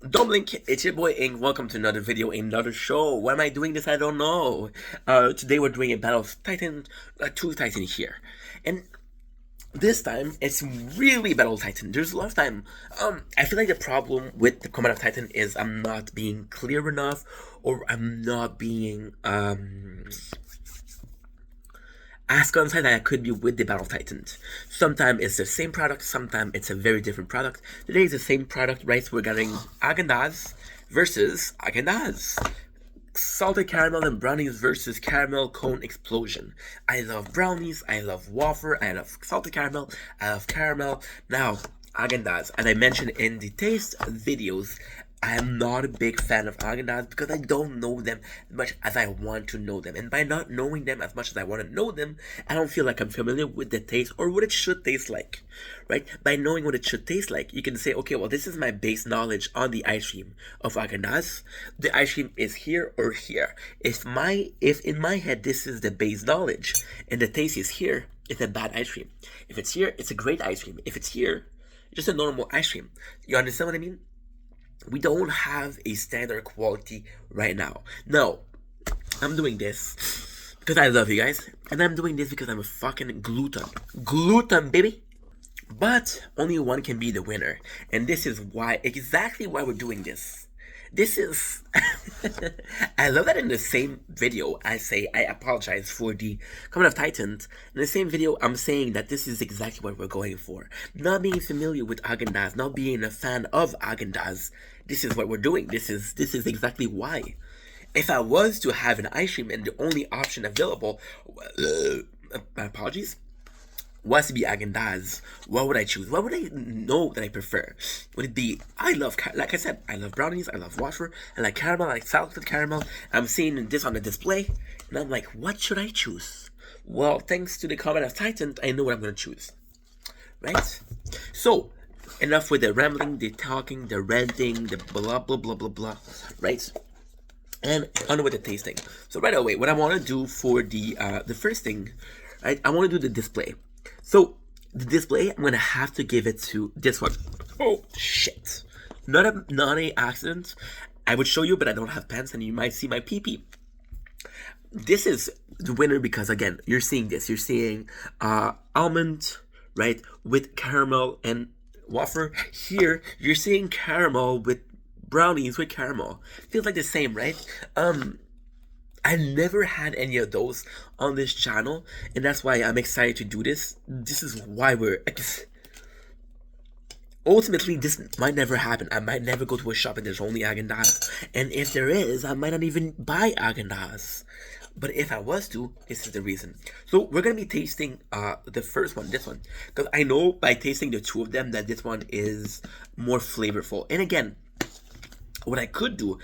Don't blink, it's your boy Ink. Welcome to another video, another show. Why am I doing this? I don't know. Today we're doing a battle of Titan, two Titan here. And this time, it's really Battle of Titan. There's a lot of time. I feel like the problem with the Command of Titan is I'm not being clear enough, or I'm not being, as concise that I could be with the Battle of Titans. Sometimes it's the same product, sometimes it's a very different product. Today is the same product, right? So we're getting hagen daaz versus hagen daaz. Salted caramel and brownies versus caramel cone explosion. I love brownies, I love wafer, I love salted caramel, I love caramel. Now, hagen daaz, as I mentioned in the taste videos, I am not a big fan of hagen because I don't know them as much as I want to know them. And by not knowing them as much as I want to know them, I don't feel like I'm familiar with the taste or what it should taste like, right? By knowing what it should taste like, you can say, okay, well, this is my base knowledge on the ice cream of hagen. The ice cream is here or here. If in my head this is the base knowledge and the taste is here, it's a bad ice cream. If it's here, it's a great ice cream. If it's here, it's just a normal ice cream. You understand what I mean? We don't have a standard quality right now. No, I'm doing this because I love you guys, and I'm doing this because I'm a fucking glutton. Glutton, baby! But only one can be the winner, and this is exactly why we're doing this. This is... I love that in the same video I say I apologize for the Command of Titans. In the same video I'm saying that this is exactly what we're going for. Not being familiar with hagen not being a fan of hagen this is what we're doing. This is exactly why. If I was to have an ice cream and the only option available, my apologies, was to be hagen what would I choose? What would I know that I prefer? Would it be, like I said, I love brownies, I love wafer, I like caramel, I like salted caramel. I'm seeing this on the display, and I'm like, what should I choose? Well, thanks to the Command of Titans, I know what I'm going to choose. Right? So, enough with the rambling, the talking, the ranting, the blah, blah, blah, blah, blah. Right? And on with the tasting. So right away, what I want to do for the first thing, right? I want to do the display. So the display, I'm gonna have to give it to this one. Oh shit! Not a accident. I would show you, but I don't have pants, and you might see my pee pee. This is the winner because again, you're seeing this. You're seeing almond, right, with caramel and wafer. Here, you're seeing caramel with brownies with caramel. Feels like the same, right? I never had any of those on this channel, and that's why I'm excited to do this. This is why ultimately, this might never happen. I might never go to a shop and there's only hagen and if there is, I might not even buy hagen But if I was to, this is the reason. So we're gonna be tasting the first one, this one, because I know by tasting the two of them that this one is more flavorful. And again, what I could do,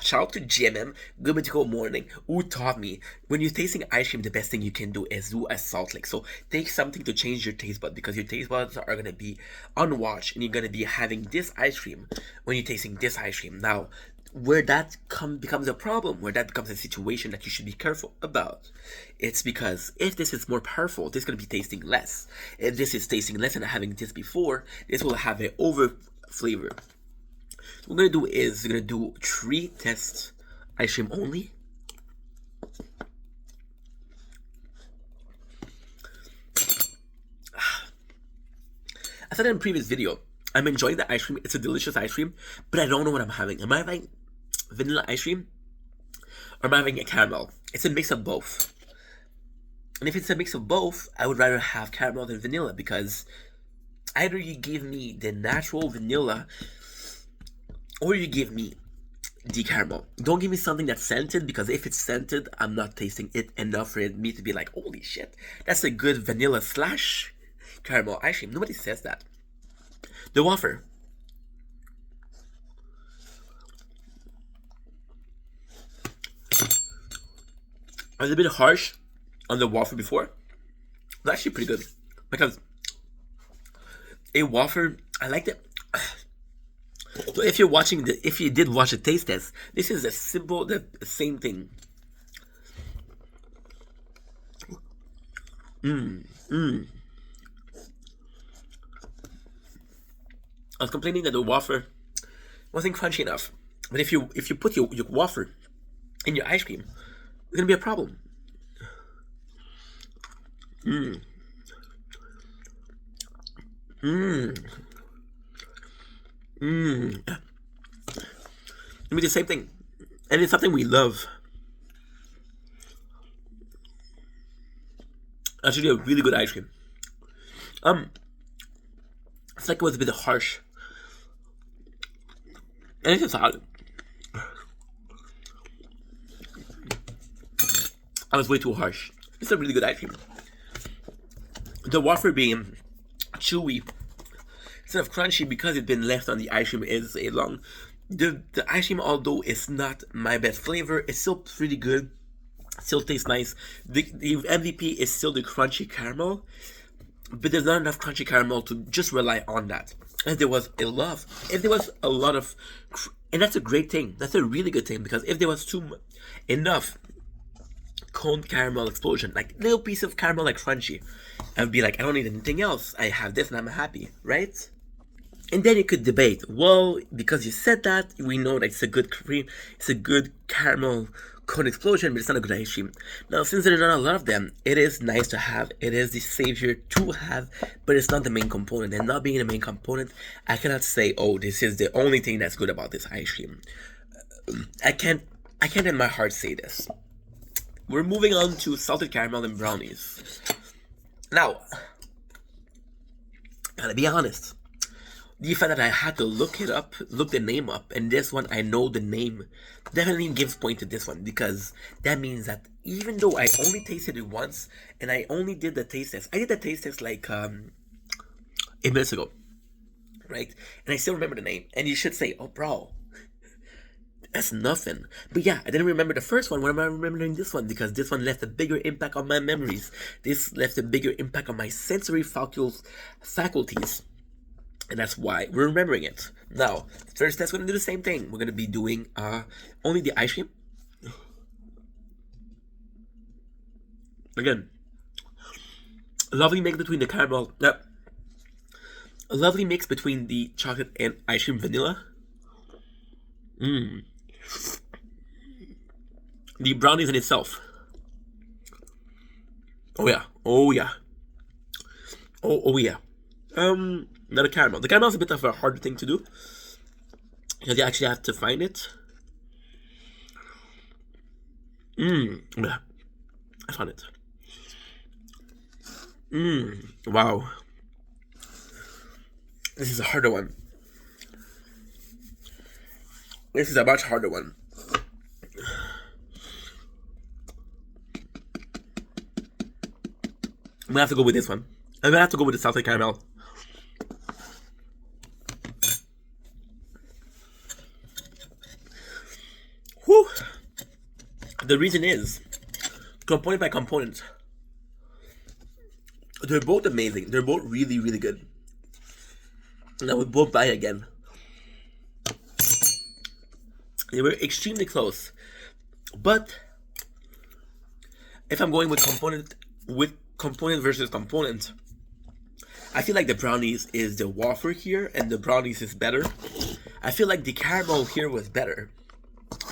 shout out to GMM, Good Mythical Morning, who taught me, when you're tasting ice cream, the best thing you can do is do a salt lick. So take something to change your taste bud, because your taste buds are going to be unwatched, and you're going to be having this ice cream when you're tasting this ice cream. Now, where that becomes a problem, where that becomes a situation that you should be careful about, it's because if this is more powerful, this is going to be tasting less. If this is tasting less than having this before, this will have an over flavor. What we're gonna do is we're gonna do 3 tests, ice cream only. I said in a previous video, I'm enjoying the ice cream. It's a delicious ice cream, but I don't know what I'm having. Am I having vanilla ice cream or am I having a caramel? It's a mix of both. And if it's a mix of both, I would rather have caramel than vanilla because either you give me the natural vanilla or you give me the caramel. Don't give me something that's scented, because if it's scented, I'm not tasting it enough for me to be like, holy shit, that's a good vanilla slash caramel ice cream. Nobody says that. The wafer. I was a bit harsh on the wafer before. It's actually pretty good because a wafer, I liked it. So if you did watch the taste test, this is the same thing. I was complaining that the wafer wasn't crunchy enough. But if you put your wafer in your ice cream, it's gonna be a problem. I mean the same thing, and it's something we love. Actually, a really good ice cream. Um, it's like it was a bit harsh, and it's just solid. I was way too harsh. It's a really good ice cream. The wafer being chewy instead of crunchy because it's been left on the ice cream is a long. The ice cream, although it's not my best flavor, it's still pretty good. Still tastes nice. The MVP is still the crunchy caramel, but there's not enough crunchy caramel to just rely on that. If there was if there was a lot of, and that's a great thing. That's a really good thing because if there was enough cone caramel explosion, like little piece of caramel like crunchy, I'd be like, I don't need anything else. I have this and I'm happy, right? And then you could debate, well, because you said that, we know that it's a good cream, it's a good caramel cone explosion, but it's not a good ice cream. Now, since there are not a lot of them, it is nice to have, it is the savior to have, but it's not the main component. And not being the main component, I cannot say, oh, this is the only thing that's good about this ice cream. I can't in my heart say this. We're moving on to salted caramel and brownies. Now, gotta be honest. The fact that I had to look the name up, and this one I know the name, definitely gives point to this one because that means that even though I only tasted it once and I only did the taste test, I did the taste test like 8 minutes ago, right? And I still remember the name, and you should say, "Oh, bro, that's nothing." But yeah, I didn't remember the first one. Why am I remembering this one? Because this one left a bigger impact on my memories. This left a bigger impact on my sensory faculties. And that's why we're remembering it. Now, first test, we're going to do the same thing. We're going to be doing only the ice cream. Again, a lovely mix between the caramel. A lovely mix between the chocolate and ice cream vanilla. The brownies in itself. Oh yeah. Oh yeah. Oh yeah. Not a caramel. The caramel is a bit of a harder thing to do because you actually have to find it. Yeah, I found it. Wow. This is a harder one. This is a much harder one. I'm gonna have to go with this one. I'm gonna have to go with the salted caramel. Whew. The reason is, component by component, they're both amazing. They're both really, really good. And I would both buy again. They were extremely close. But if I'm going with component versus component, I feel like the brownies is the wafer here and the brownies is better. I feel like the caramel here was better.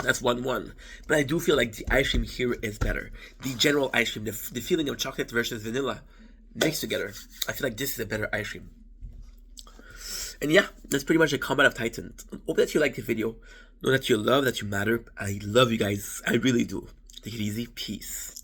That's 1-1. But I do feel like the ice cream here is better. The general ice cream, the feeling of chocolate versus vanilla mixed together. I feel like this is a better ice cream. And yeah, that's pretty much a combat of titans. Hope that you liked the video. Know that you love, that you matter. I love you guys. I really do. Take it easy. Peace.